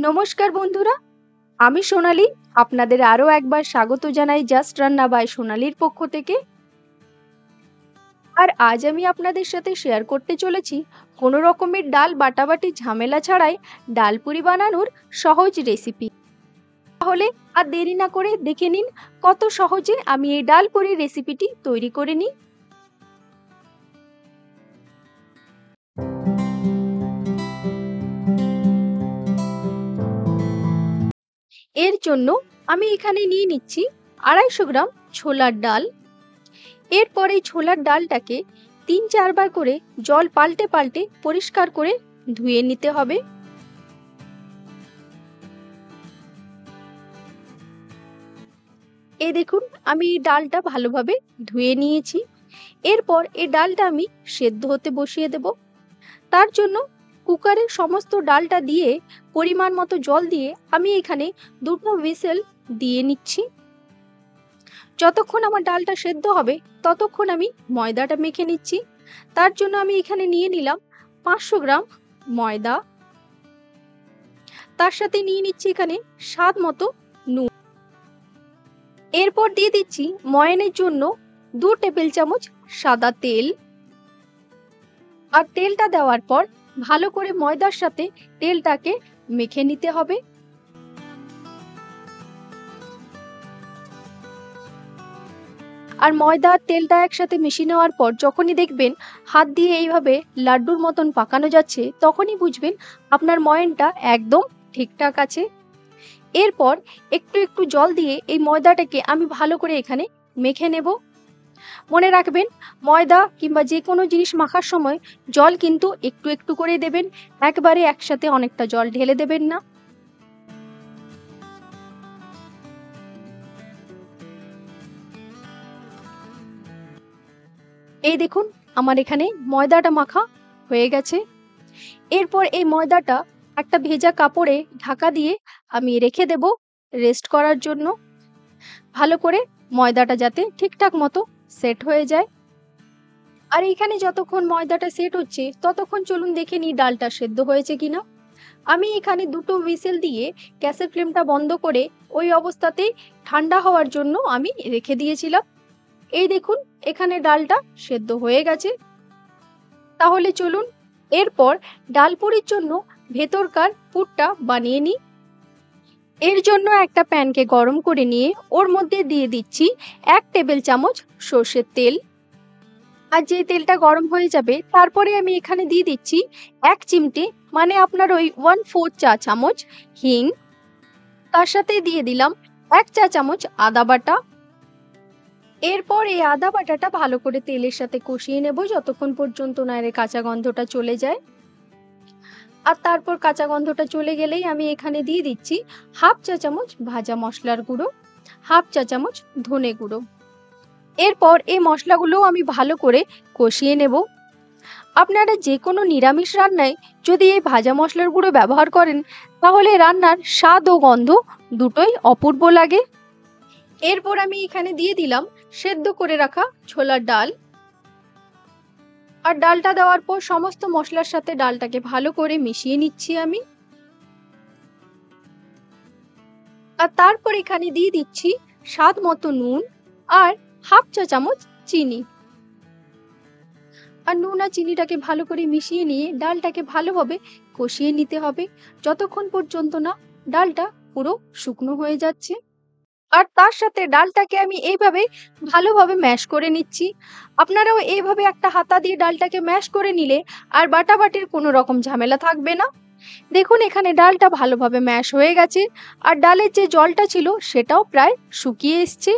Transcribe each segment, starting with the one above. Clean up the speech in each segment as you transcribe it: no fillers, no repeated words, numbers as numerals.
নমস্কার বন্ধুরা, আমি সোনালী। আপনাদের আরও একবার স্বাগত জানাই জাস্ট রান্না বাই সোনালীর পক্ষ থেকে। আর আজ আমি আপনাদের সাথে শেয়ার করতে চলেছি কোনো রকমের ডাল বাটাবাটি ঝামেলা ছাড়াই ডালপুরি বানানোর সহজ রেসিপি। তাহলে আর দেরি না করে দেখে নিন কত সহজে আমি এই ডালপুরি রেসিপিটি তৈরি করে নিই। এর জন্য আমি এখানে নিয়ে নিচ্ছি 250 গ্রাম ছোলার ডাল। এরপর এই ছোলার ডালটাকে 3-4 বার করে জল পাল্টে পাল্টে পরিষ্কার করে ধুয়ে নিতে হবে। এই দেখুন, আমি এই ডালটা ভালোভাবে ধুয়ে নিয়েছি। এরপর এই ডালটা আমি সেদ্ধ হতে বসিয়ে দেব। তার জন্য কুকারে সমস্ত ডালটা দিয়ে পরিমাণ মতো জল দিয়ে আমি এখানে 2টো হুইসেল দিয়ে নিচ্ছি। যতক্ষণ আমার ডালটা সেদ্ধ হবে ততক্ষণ আমি ময়দাটা মেখে নিচ্ছি। তার জন্য আমি এখানে নিয়ে নিলাম 500 গ্রাম ময়দা। তার সাথে নিয়ে নিচ্ছি এখানে স্বাদ মতো নুন। এরপর দিয়ে দিচ্ছি ময়ানের জন্য 2 টেবিল চামচ সাদা তেল। আর তেলটা দেওয়ার পর ভালো করে ময়দার সাথে তেলটাকে মেখে নিতে হবে। আর ময়দা আর তেলটা একসাথে মিশিয়ে নেওয়ার পর যখনই দেখবেন হাত দিয়ে এইভাবে লাড্ডুর মতন পাকানো যাচ্ছে, তখনই বুঝবেন আপনার ময়ানটা একদম ঠিকঠাক আছে। এরপর একটু একটু জল দিয়ে এই ময়দাটাকে আমি ভালো করে এখানে মেখে নেব। মনে রাখবেন, ময়দা কিংবা যে কোনো জিনিস মাখার সময় জল কিন্তু একটু একটু করে দেবেন, একবারে একসাথে অনেকটা জল ঢেলে দেবেন না। এই দেখুন, আমার এখানে ময়দাটা মাখা হয়ে গেছে। এরপর এই ময়দাটা একটা ভেজা কাপড়ে ঢাকা দিয়ে আমি রেখে দেব রেস্ট করার জন্য, ভালো করে ময়দাটা যাতে ঠিকঠাক মতো সেট হয়ে যায়। আর এখানে যতক্ষণ ময়দাটা সেট হচ্ছে ততক্ষণ চলুন দেখে নিই ডালটা সেদ্ধ হয়েছে কিনা। আমি এখানে 2টো হুইসেল দিয়ে গ্যাসের ফ্লেমটা বন্ধ করে ওই অবস্থাতেই ঠান্ডা হওয়ার জন্য আমি রেখে দিয়েছিলাম। এই দেখুন, এখানে ডালটা সেদ্ধ হয়ে গেছে। তাহলে চলুন এরপর ডালপুরির জন্য ভেতরকার পুরটা বানিয়ে নিই। এর জন্য একটা প্যানকে গরম করে নিয়ে ওর মধ্যে দিয়ে দিচ্ছি 1 টেবিল চামচ সর্ষের তেল। আর যে তেলটা গরম হয়ে যাবে তারপরে আমি এখানে দিয়ে দিচ্ছি 1 চিমটে, মানে আপনার ওই 1/4 চা চামচ হিং। তার সাথে দিয়ে দিলাম 1 চা চামচ আদা বাটা। এরপর এই আদা বাটাটা ভালো করে তেলের সাথে কষিয়ে নেব যতক্ষণ পর্যন্ত না এর কাঁচা গন্ধটা চলে যায়। আর তারপর কাঁচা গন্ধটা চলে গেলেই আমি এখানে দিয়ে দিচ্ছি 1/2 চা চামচ ভাজা মশলার গুঁড়ো, 1/2 চা চামচ ধনে গুঁড়ো। এরপর এই মশলাগুলো আমি ভালো করে কষিয়ে নেব। আপনারা যে কোনো নিরামিষ রান্নায় যদি এই ভাজা মশলার গুঁড়ো ব্যবহার করেন তাহলে রান্নার স্বাদ ও গন্ধ দুটোই অপূর্ব লাগে। এরপর আমি এখানে দিয়ে দিলাম সেদ্ধ করে রাখা ছোলার ডাল। আর ডালটা দেওয়ার পর সমস্ত মশলার সাথে ডালটাকে ভালো করে মিশিয়ে নিচ্ছি আমি। আর তারপর এখানে দিয়ে দিচ্ছি স্বাদ মতো নুন আর 1/2 চা চামচ চিনি। আর নুন আর চিনিটাকে ভালো করে মিশিয়ে নিয়ে ডালটাকে ভালোভাবে কষিয়ে নিতে হবে যতক্ষণ পর্যন্ত না ডালটা পুরো শুকনো হয়ে যাচ্ছে। আর তার সাথে ডালটাকে আমি এইভাবে ভালোভাবে ম্যাশ করে নিচ্ছি। আপনারাও এইভাবে একটা হাতা দিয়ে ডালটাকে ম্যাশ করে নিলে আর বাটাবাটির কোনো রকম ঝামেলা থাকবে না। দেখুন, এখানে ডালটা ভালোভাবে ম্যাশ হয়ে গেছে আর ডালের যে জলটা ছিল সেটাও প্রায় শুকিয়ে এসছে।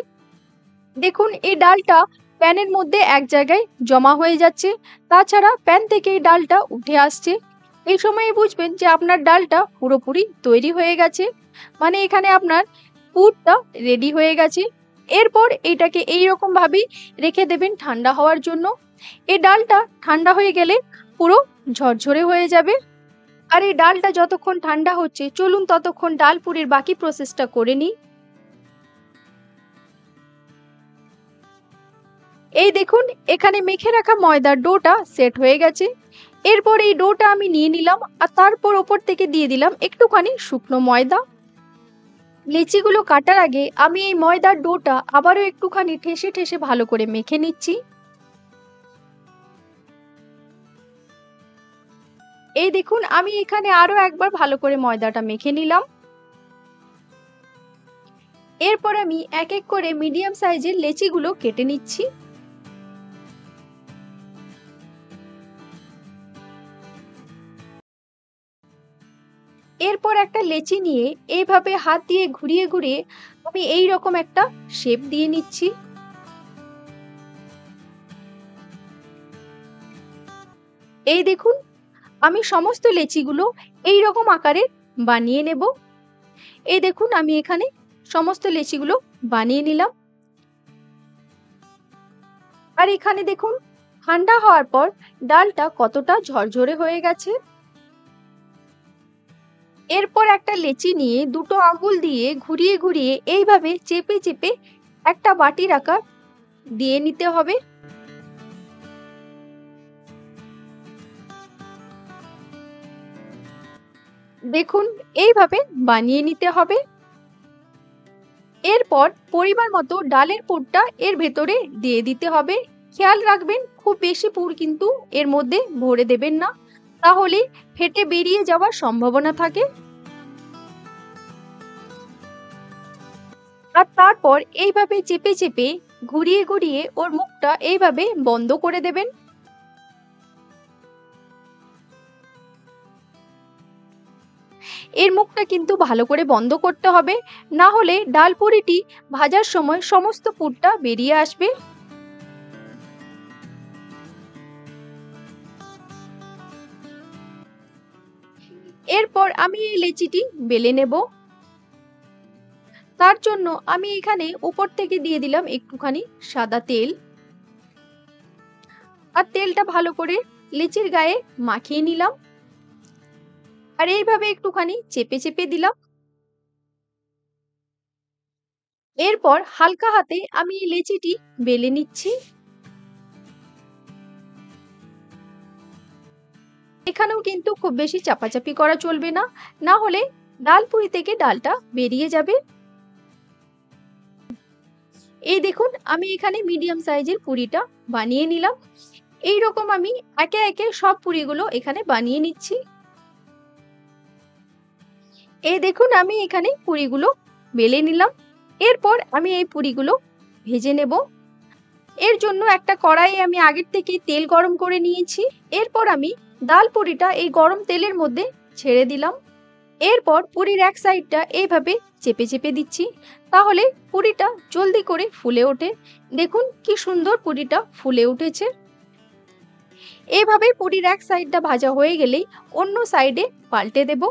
দেখুন, এই ডালটা প্যানের মধ্যে এক জায়গায় জমা হয়ে যাচ্ছে, তাছাড়া প্যান থেকে এই ডালটা উঠে আসছে। এই সময় বুঝবেন যে আপনার ডালটা পুরোপুরি তৈরি হয়ে গেছে, মানে এখানে আপনার পুরটা রেডি হয়ে গেছে। এরপর এটাকে এইরকম ভাবেই রেখে দেবেন ঠান্ডা হওয়ার জন্য। এই ডালটা ঠান্ডা হয়ে গেলে পুরো ঝরঝরে হয়ে যাবে। আর এই ডালটা যতক্ষণ ঠান্ডা হচ্ছে চলুন ততক্ষণ ডালপুরির বাকি প্রসেসটা করে নিই। এই দেখুন, এখানে মেখে রাখা ময়দার ডোটা সেট হয়ে গেছে। এরপর এই ডোটা আমি নিয়ে নিলাম আর তারপর ওপর থেকে দিয়ে দিলাম একটুখানি শুকনো ময়দা। লেচিগুলো কাটার আগে আমি এই ময়দার ডোটা আবারও একটুখানি ঠেসে ঠেসে ভালো করে মেখে নিচ্ছি। এই দেখুন আমি এখানে আরো একবার ভালো করে ময়দাটা মেখে নিলাম। এরপর আমি এক এক করে মিডিয়াম সাইজের লেচিগুলো কেটে নিচ্ছি। এরপর একটা লেচি নিয়ে এইভাবে হাত দিয়ে ঘুরিয়ে ঘুরিয়ে আমি এই রকম একটা শেপ দিয়ে নিচ্ছি। এই দেখুন আমি সমস্ত লেচিগুলো এই রকম আকারে বানিয়ে নেব। এই দেখুন আমি এখানে সমস্ত লেচিগুলো বানিয়ে নিলাম। আর এখানে দেখুন ঠান্ডা হওয়ার পর ডালটা কতটা ঝরঝরে হয়ে গেছে। এরপর একটা লেচি নিয়ে দুটো আঙ্গুল দিয়ে ঘুরিয়ে ঘুরিয়ে এইভাবে চেপে চেপে একটা বাটির আকার দিয়ে নিতে হবে। দেখুন এইভাবে বানিয়ে নিতে হবে। এরপর পরিমাণ মতো ডালের পুরটা এর ভেতরে দিয়ে দিতে হবে। খেয়াল রাখবেন খুব বেশি পুর কিন্তু এর মধ্যে ভরে দেবেন না, তাহলে ফেটে বেরিয়ে যাওয়ার সম্ভাবনা থাকে। আর তারপর এইভাবে চেপে চেপে ঘুরিয়ে ঘুরিয়ে ওর মুখটা এইভাবে বন্ধ করে দেবেন। এর মুখটা কিন্তু ভালো করে বন্ধ করতে হবে, না হলে ডাল পুরিটি ভাজার সময় সমস্ত পুরটা বেরিয়ে আসবে। এরপর আমি এই লেচিটি বেলে নেব। তার জন্য আমি এখানে উপর থেকে দিয়ে দিলাম একটুখানি সাদা তেল। আর তেলটা ভালো করে লেচির গায়ে মাখিয়ে নিলাম। আর এইভাবে একটুখানি চেপে চেপে দিলাম। এরপর হালকা হাতে আমি এই লেচিটি বেলে নিচ্ছি। এখানেও কিন্তু খুব বেশি চাপাচাপি করা চলবে না, না হলে ডাল পুরি থেকে ডালটা বেরিয়ে যাবে। এই দেখুন আমি এখানে মিডিয়াম সাইজের পুরিটা বানিয়ে নিলাম। এই রকম আমি একে একে সব পুরিগুলো এখানে বানিয়ে নিচ্ছি। এই দেখুন আমি এখানে পুরিগুলো বেলে নিলাম। এরপর আমি এই পুরিগুলো ভেজে নেব। এর জন্য একটা কড়াইয়ে আমি আগের থেকে তেল গরম করে নিয়েছি। এরপর আমি ডাল পুরিটা এই গরম তেলের মধ্যে ছেড়ে দিলাম। এরপর পুরির এক সাইডটা এইভাবে চেপে চেপে দিচ্ছি, তাহলে পুরিটা জলদি করে ফুলে ওঠে। দেখুন কি সুন্দর পুরিটা ফুলে উঠেছে। এভাবে পুরির এক সাইডটা ভাজা হয়ে গেলেই অন্য সাইডে পাল্টে দেব।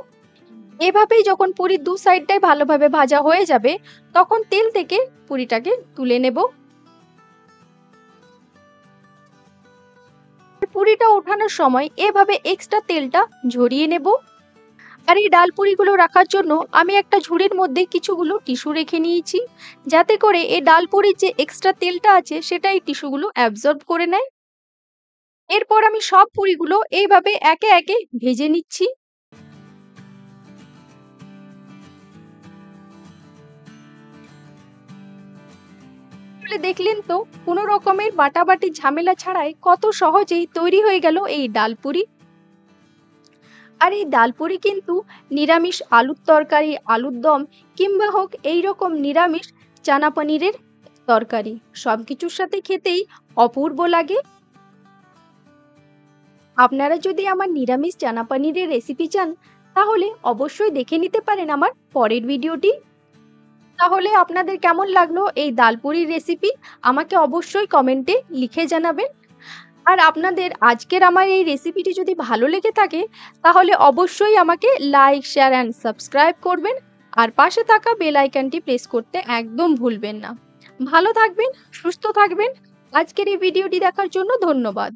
এভাবেই যখন পুরির দু সাইডটাই ভালোভাবে ভাজা হয়ে যাবে, তখন তেল থেকে পুরিটাকে তুলে নেব। পুরিটা ওঠানোর সময় এভাবে এক্সট্রা তেলটা ঝরিয়ে নেব। আর এই ডাল পুরিগুলো রাখার জন্য আমি একটা ঝুড়ির মধ্যে কিছুগুলো টিস্যু রেখে নিয়েছি, যাতে করে এই ডাল পুরির যে এক্সট্রা তেলটা আছে সেটা এই টিস্যুগুলো অ্যাবজর্ব করে নেয়। এরপর আমি সব পুরিগুলো এইভাবে একে একে ভেজে নিচ্ছি। দেখলেন তো কোনো রকমের বাটাবাটি ঝামেলা ছাড়াই কত সহজেই তৈরি হয়ে গেল এই ডাল পুরি। আর এই ডাল পুরি কিন্তু নিরামিষ আলুর তরকারি, আলুর দম কিংবা হোক এইরকম নিরামিষ চানা পনিরের তরকারি, সবকিছুর সাথে খেতেই অপূর্ব লাগে। আপনারা যদি আমার নিরামিষ চানা পনিরের রেসিপি চান, তাহলে অবশ্যই দেখে নিতে পারেন আমার পরের ভিডিওটি। তাহলে আপনাদের কেমন লাগলো এই ডাল পুরির রেসিপি আমাকে অবশ্যই কমেন্টে লিখে জানাবেন। আর আপনাদের আজকের আমার এই রেসিপিটি যদি ভালো লেগে থাকে, তাহলে অবশ্যই আমাকে লাইক, শেয়ার অ্যান্ড সাবস্ক্রাইব করবেন। আর পাশে থাকা বেল আইকনটি প্রেস করতে একদম ভুলবেন না। ভালো থাকবেন, সুস্থ থাকবেন। আজকের এই ভিডিওটি দেখার জন্য ধন্যবাদ।